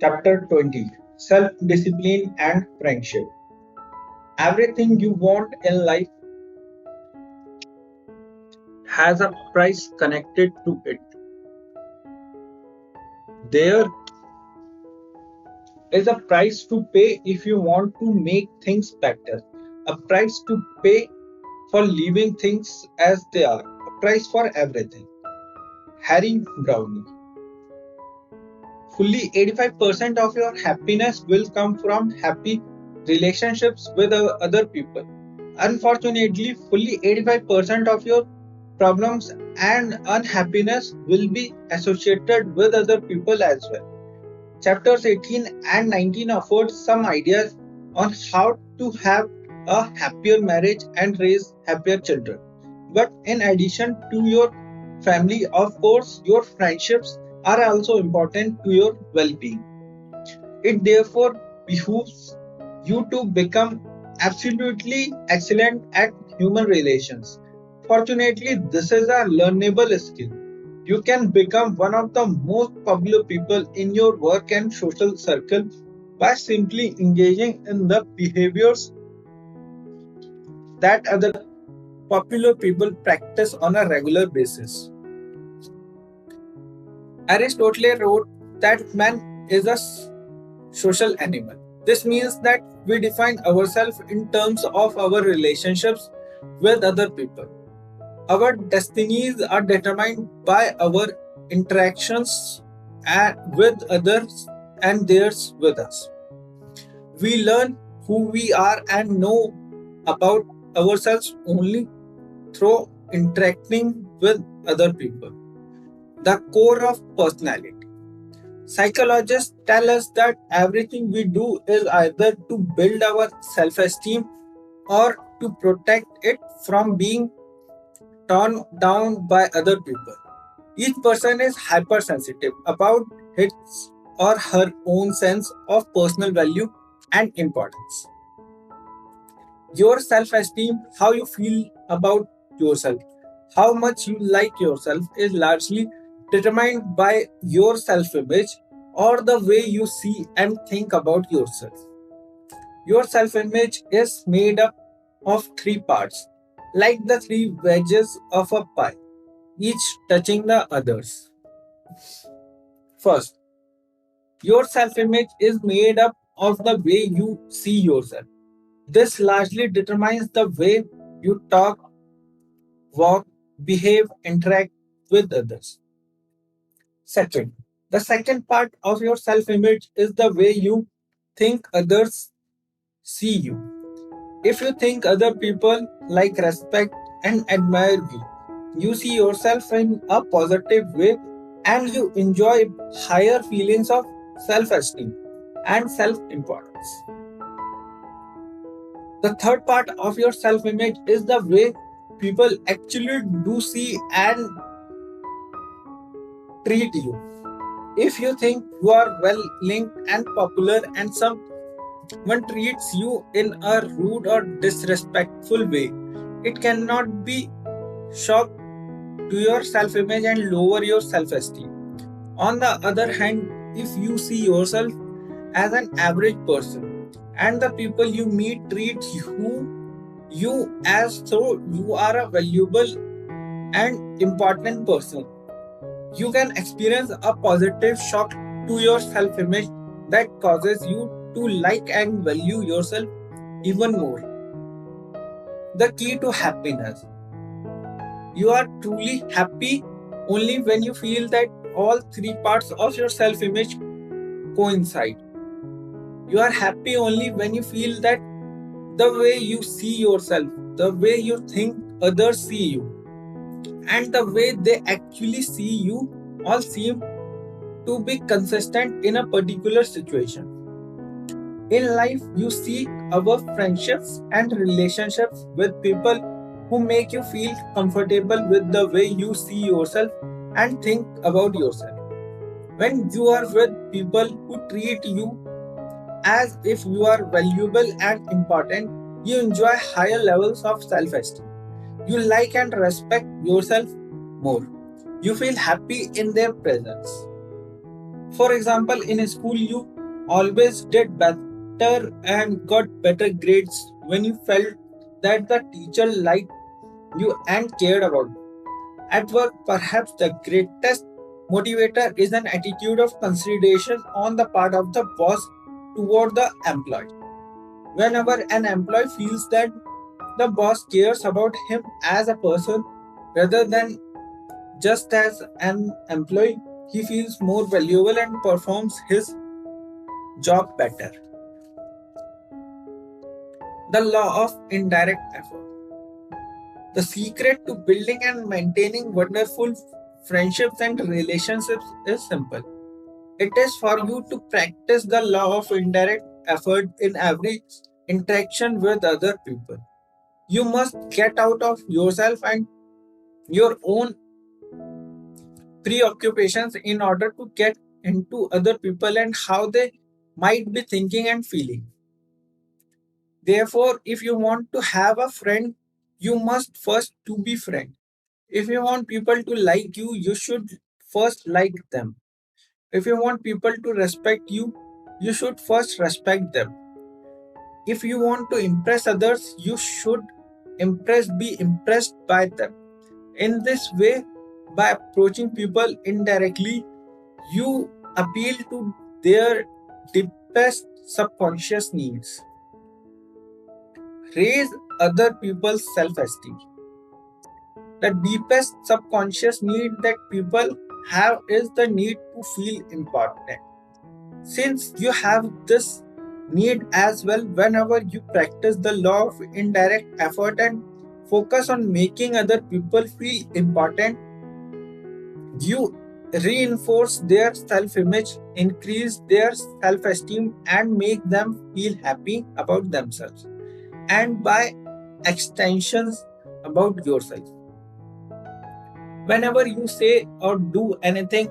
Chapter 20, Self-Discipline and Friendship. Everything you want in life has a price connected to it. There is a price to pay if you want to make things better, a price to pay for leaving things as they are, a price for everything. Harry Browne. Fully 85% of your happiness will come from happy relationships with other people. Unfortunately, fully 85% of your problems and unhappiness will be associated with other people as well. Chapters 18 and 19 afford some ideas on how to have a happier marriage and raise happier children. But in addition to your family, of course, your friendships are also important to your well being. It therefore behooves you to become absolutely excellent at human relations. Fortunately, this is a learnable skill. You can become one of the most popular people in your work and social circle by simply engaging in the behaviors that other popular people practice on a regular basis. Aristotle wrote that man is a social animal. This means that we define ourselves in terms of our relationships with other people. Our destinies are determined by our interactions with others and theirs with us. We learn who we are and know about ourselves only through interacting with other people. The core of personality. Psychologists tell us that everything we do is either to build our self esteem or to protect it from being torn down by other people. Each person is hypersensitive about his or her own sense of personal value and importance. Your self esteem, how you feel about yourself, how much you like yourself, is largely determined by your self image or the way you see and think about yourself. Your self image is made up of three parts, like the three wedges of a pie, each touching the others. First, your self image is made up of the way you see yourself. This largely determines the way you talk, walk, behave, interact with others. Second, the second part of your self image is the way you think others see you. If you think other people like, respect, and admire you, you see yourself in a positive way and you enjoy higher feelings of self esteem and self importance. The third part of your self image is the way people actually do see and treat you. If you think you are well linked and popular and someone treats you in a rude or disrespectful way, it cannot be shock to your self image and lower your self esteem. On the other hand, if you see yourself as an average person and the people you meet treat you as though you are a valuable and important person, you can experience a positive shock to your self image that causes you to like and value yourself even more. The key to happiness. You are truly happy only when you feel that all three parts of your self image coincide. You are happy only when you feel that the way you see yourself, the way you think others see you, and the way they actually see you all seem to be consistent in a particular situation. In life, you seek our friendships and relationships with people who make you feel comfortable with the way you see yourself and think about yourself. When you are with people who treat you as if you are valuable and important, you enjoy higher levels of self esteem. You like and respect yourself more. You feel happy in their presence. For example, in school, you always did better and got better grades when you felt that the teacher liked you and cared about you. At work, perhaps the greatest motivator is an attitude of consideration on the part of the boss toward the employee. Whenever an employee feels that the boss cares about him as a person rather than just as an employee, he feels more valuable and performs his job better. The law of indirect effort. The secret to building and maintaining wonderful friendships and relationships is simple. It is for you to practice the law of indirect effort in every interaction with other people. You must get out of yourself and your own preoccupations in order to get into other people and how they might be thinking and feeling. Therefore, if you want to have a friend, you must first to be friend. If you want people to like you, you should first like them. If you want people to respect you, you should first respect them. If you want to impress others, you should be impressed by them. In this way, by approaching people indirectly, you appeal to their deepest subconscious needs. Raise other people's self-esteem. The deepest subconscious need that people have is the need to feel important. Since you have this need as well, whenever you practice the law of indirect effort and focus on making other people feel important, you reinforce their self image, increase their self esteem, and make them feel happy about themselves and by extensions about yourself. Whenever you say or do anything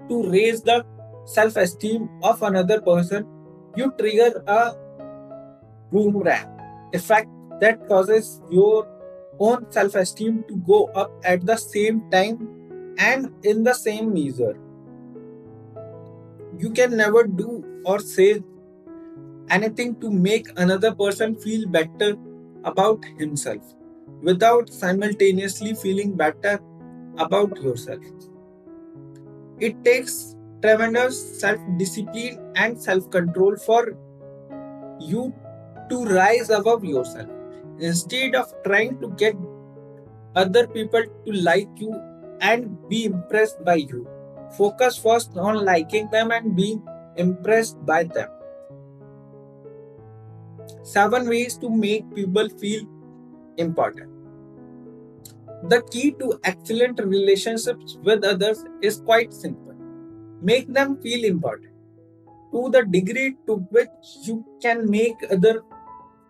to raise the self esteem of another person, you trigger a boomerang effect that causes your own self esteem to go up at the same time and in the same measure. You can never do or say anything to make another person feel better about himself without simultaneously feeling better about yourself. It takes tremendous self discipline and self control for you to rise above yourself. Instead of trying to get other people to like you and be impressed by you, focus first on liking them and being impressed by them. 7 ways to make people feel important. The key to excellent relationships with others is quite simple. Make them feel important. To the degree to which you can make other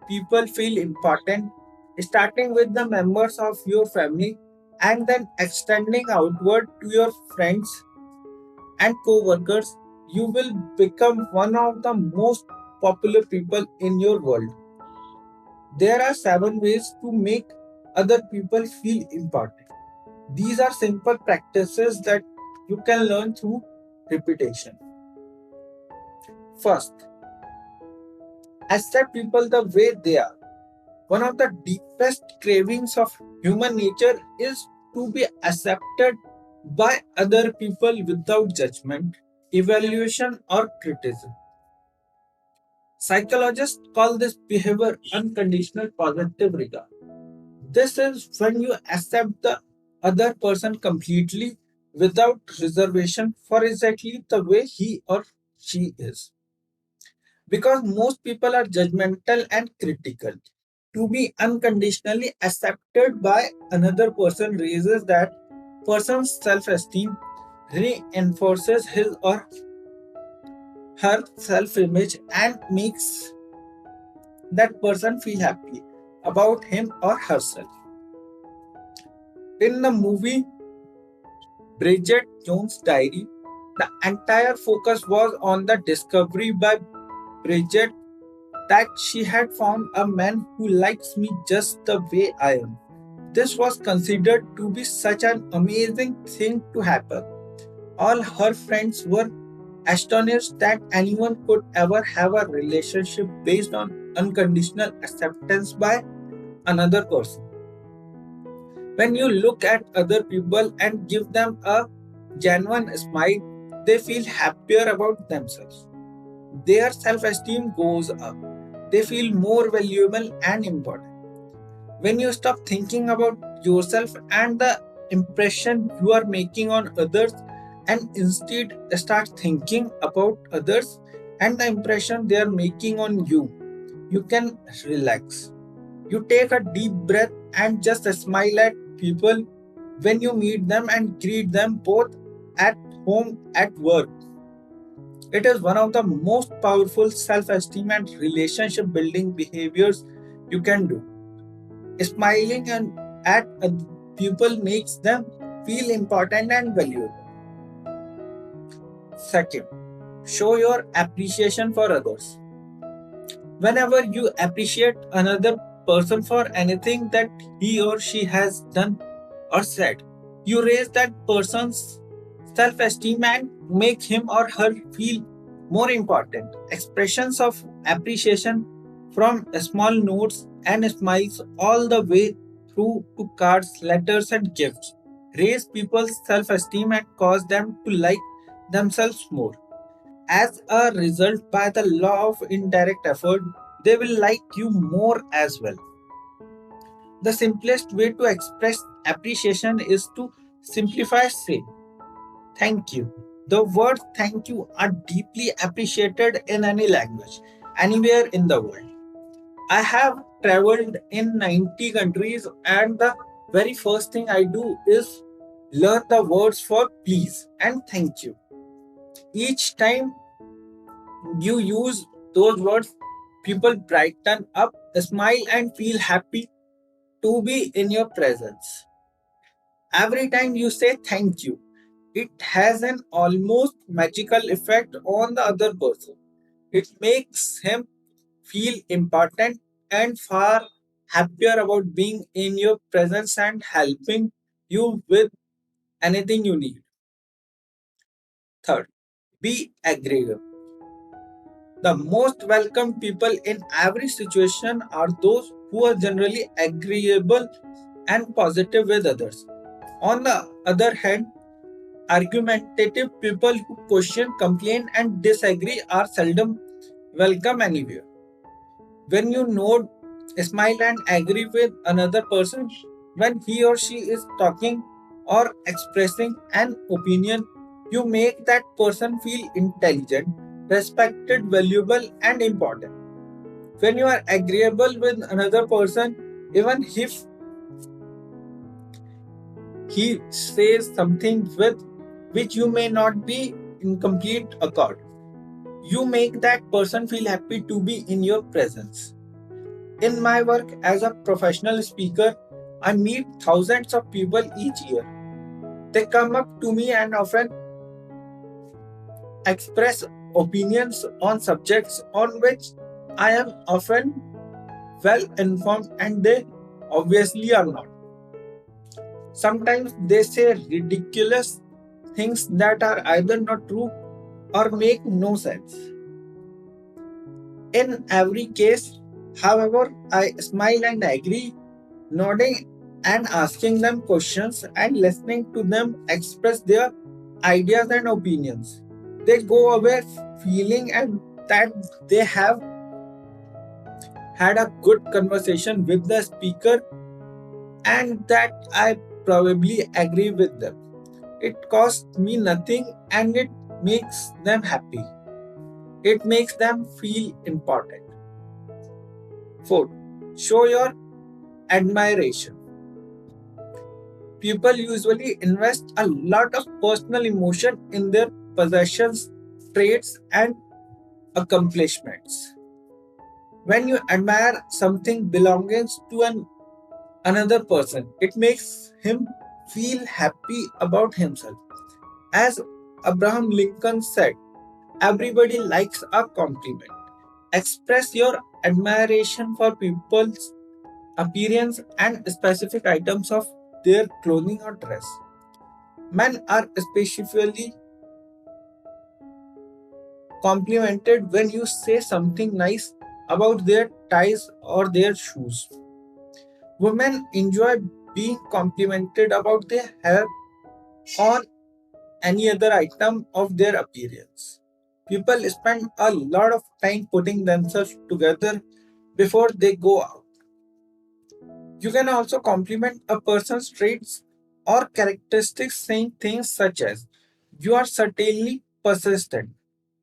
people feel important, starting with the members of your family and then extending outward to your friends and co workers, you will become one of the most popular people in your world. There are 7 ways to make other people feel important. These are simple practices that you can learn through repetition. First, accept people the way they are. One of the deepest cravings of human nature is to be accepted by other people without judgment, evaluation, or criticism. Psychologists call this behavior unconditional positive regard. This is when you accept the other person completely without reservation for exactly the way he or she is. Because most people are judgmental and critical. To be unconditionally accepted by another person raises that person's self esteem, reinforces his or her self image, and makes that person feel happy about him or herself. In the movie Bridget Jones' Diary, the entire focus was on the discovery by Bridget that she had found a man who likes me just the way I am. This was considered to be such an amazing thing to happen. All her friends were astonished that anyone could ever have a relationship based on unconditional acceptance by another person. When you look at other people and give them a genuine smile, they feel happier about themselves. Their self esteem goes up. They feel more valuable and important. When you stop thinking about yourself and the impression you are making on others and instead start thinking about others and the impression they are making on you, you can relax. You take a deep breath and just smile at people when you meet them and greet them both at home at work. It is one of the most powerful self esteem and relationship building behaviors you can do. Smiling and at people makes them feel important and valuable. Second, show your appreciation for others. Whenever you appreciate another person for anything that he or she has done or said, you raise that person's self esteem and make him or her feel more important. Expressions of appreciation from small notes and smiles all the way through to cards, letters, and gifts raise people's self esteem and cause them to like themselves more. As a result, by the law of indirect effort, they will like you more as well. The simplest way to express appreciation is to simplify say thank you. The words thank you are deeply appreciated in any language, anywhere in the world. I have traveled in 90 countries, and the very first thing I do is learn the words for please and thank you. Each time you use those words, people brighten up, smile, and feel happy to be in your presence. Every time you say thank you, it has an almost magical effect on the other person. It makes him feel important and far happier about being in your presence and helping you with anything you need. Third, be agreeable. The most welcome people in every situation are those who are generally agreeable and positive with others. On the other hand, argumentative people who question, complain, and disagree are seldom welcome anywhere. When you nod, smile, and agree with another person when he or she is talking or expressing an opinion, you make that person feel intelligent, respected, valuable, and important. When you are agreeable with another person, even if he says something with which you may not be in complete accord, you make that person feel happy to be in your presence. In my work as a professional speaker, I meet thousands of people each year. They come up to me and often express opinions on subjects on which I am often well informed and they obviously are not. Sometimes they say ridiculous things that are either not true or make no sense. In every case, however, I smile and agree, nodding and asking them questions and listening to them express their ideas and opinions. They go away feeling and that they have had a good conversation with the speaker and that I probably agree with them. It costs me nothing and it makes them happy. It makes them feel important. Fourth, show your admiration. People usually invest a lot of personal emotion in their possessions, traits, and accomplishments. When you admire something belonging to another person, it makes him feel happy about himself. As Abraham Lincoln said, everybody likes a compliment. Express your admiration for people's appearance and specific items of their clothing or dress. Men are especially complimented when you say something nice about their ties or their shoes. Women enjoy being complimented about their hair or any other item of their appearance. People spend a lot of time putting themselves together before they go out. You can also compliment a person's traits or characteristics, saying things such as, "You are certainly persistent."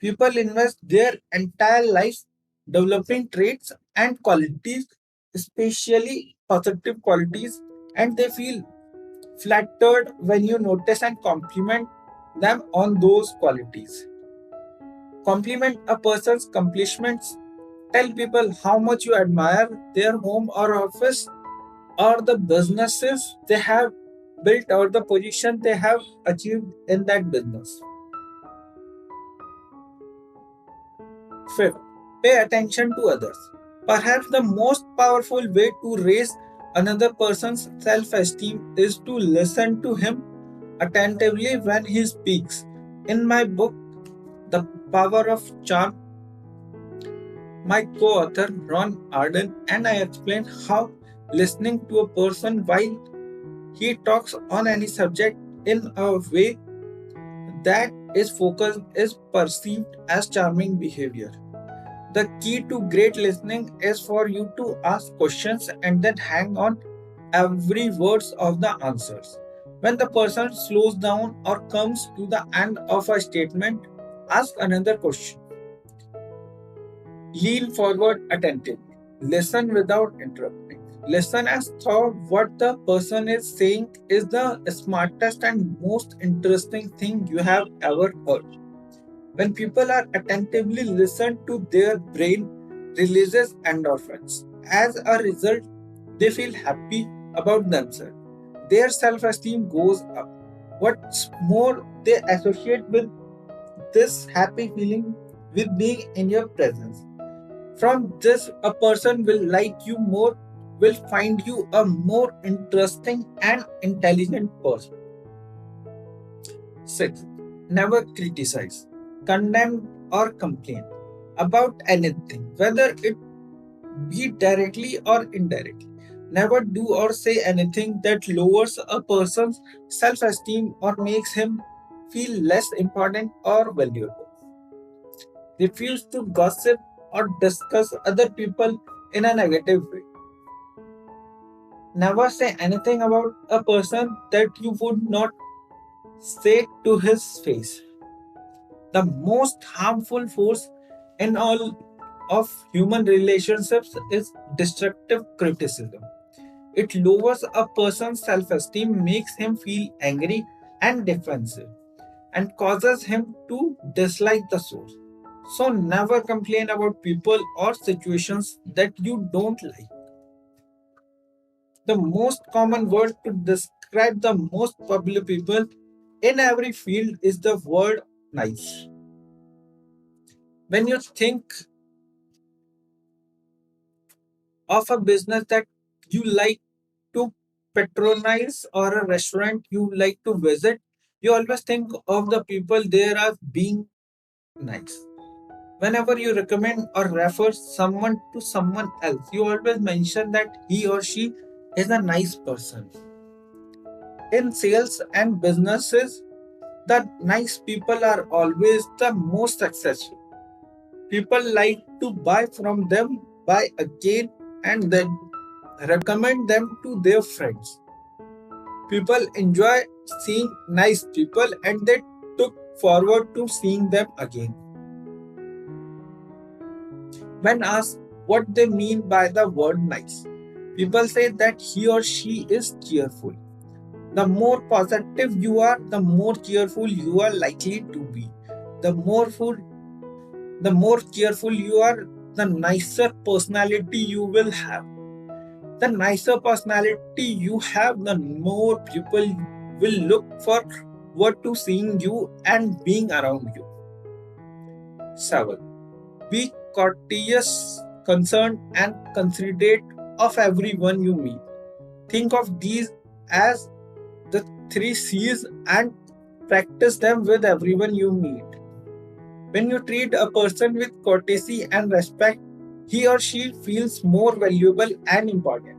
People invest their entire lives developing traits and qualities, especially positive qualities, and they feel flattered when you notice and compliment them on those qualities. Compliment a person's accomplishments. Tell people how much you admire their home or office or the businesses they have built or the position they have achieved in that business. Fifth, pay attention to others. Perhaps the most powerful way to raise another person's self esteem is to listen to him attentively when he speaks. In my book, The Power of Charm, my co author Ron Arden and I explain how listening to a person while he talks on any subject in a way that is focused is perceived as charming behavior. The key to great listening is for you to ask questions and then hang on every words of the answers. When the person slows down or comes to the end of a statement, ask another question. Lean forward attentively. Listen without interrupting. Listen as though what the person is saying is the smartest and most interesting thing you have ever heard. When people are attentively listened to, their brain releases endorphins. As a result, they feel happy about themselves. Their self esteem goes up. What's more, they associate with this happy feeling with being in your presence. From this, a person will like you more, will find you a more interesting and intelligent person. 6. Never criticize, condemn, or complain about anything, whether it be directly or indirectly. Never do or say anything that lowers a person's self esteem or makes him feel less important or valuable. Refuse to gossip or discuss other people in a negative way. Never say anything about a person that you would not say to his face. The most harmful force in all of human relationships is destructive criticism. It lowers a person's self esteem, makes him feel angry and defensive, and causes him to dislike the source. So, never complain about people or situations that you don't like. The most common word to describe the most popular people in every field is the word nice. When you think of a business that you like to patronize or a restaurant you like to visit, you always think of the people there as being nice. Whenever you recommend or refer someone to someone else, you always mention that he or she is a nice person. In sales and businesses, the nice people are always the most successful. People like to buy from them, buy again, and then recommend them to their friends. People enjoy seeing nice people and they look forward to seeing them again. When asked what they mean by the word nice, people say that he or she is cheerful. The more positive you are, the more cheerful you are likely to be. The more food, the more cheerful you are, the nicer personality you will have. The nicer personality you have, the more people will look forward to seeing you and being around you. 7. Be courteous, concerned, and considerate of everyone you meet. Think of these as the 3 C's and practice them with everyone you meet. When you treat a person with courtesy and respect, he or she feels more valuable and important.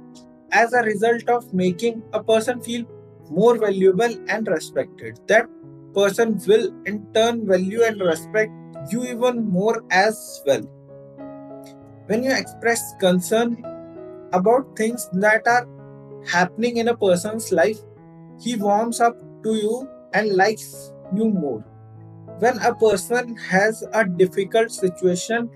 As a result of making a person feel more valuable and respected, that person will in turn value and respect you even more as well. When you express concern about things that are happening in a person's life, he warms up to you and likes you more. When a person has a difficult situation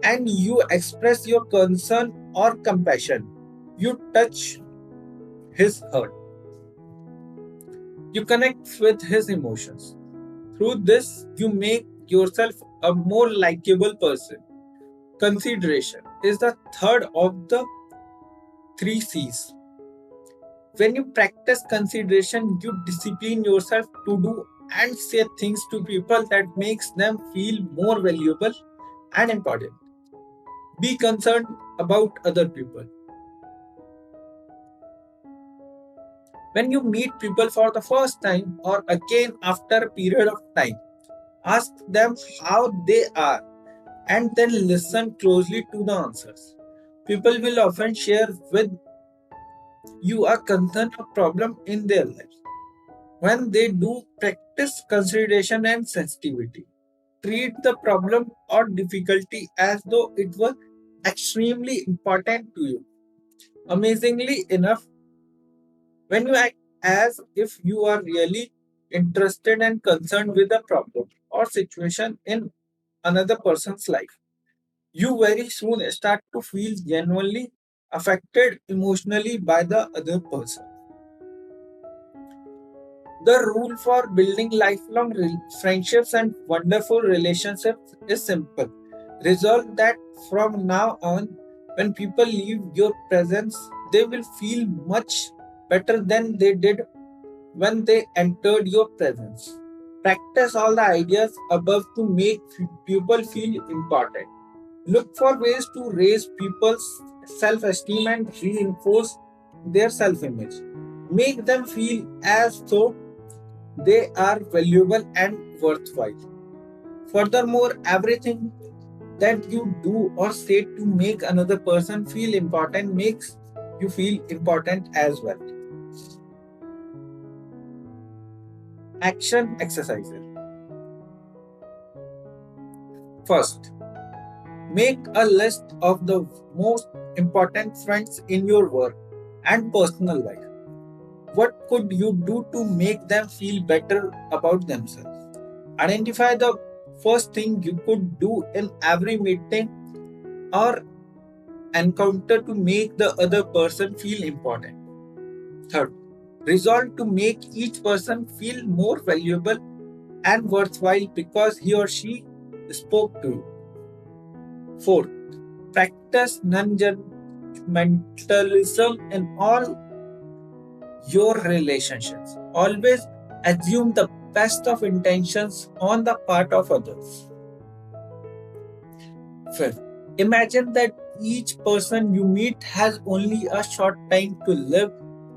and you express your concern or compassion, you touch his heart. You connect with his emotions. Through this, you make yourself a more likable person. Consideration is the third of the three C's. When you practice consideration, you discipline yourself to do and say things to people that makes them feel more valuable and important. Be concerned about other people. When you meet people for the first time or again after a period of time, ask them how they are and then listen closely to the answers. People will often share with you a concern or problem in their lives. When they do, practice consideration and sensitivity. Treat the problem or difficulty as though it was extremely important to you. Amazingly enough, when you act as if you are really interested and concerned with a problem or situation in another person's life, you very soon start to feel genuinely affected emotionally by the other person. The rule for building lifelong friendships and wonderful relationships is simple. Resolve that from now on, when people leave your presence, they will feel much better than they did when they entered your presence. Practice all the ideas above to make people feel important. Look for ways to raise people's self esteem and reinforce their self image. Make them feel as though they are valuable and worthwhile. Furthermore, everything that you do or say to make another person feel important makes you feel important as well. Action exercises. First, make a list of the most important friends in your work and personal life. What could you do to make them feel better about themselves? Identify the first thing you could do in every meeting or encounter to make the other person feel important. Third, resolve to make each person feel more valuable and worthwhile because he or she spoke to you. Fourth, practice non judgmentalism in all your relationships. Always assume the best of intentions on the part of others. Fifth, imagine that each person you meet has only a short time to live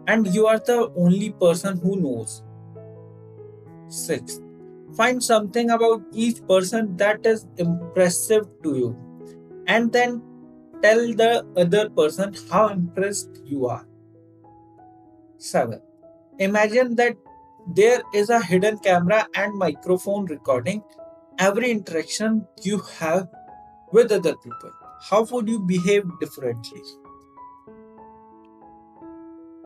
and you are the only person who knows. Sixth, find something about each person that is impressive to you and then tell the other person how impressed you are. 7. Imagine that there is a hidden camera and microphone recording every interaction you have with other people. How would you behave differently?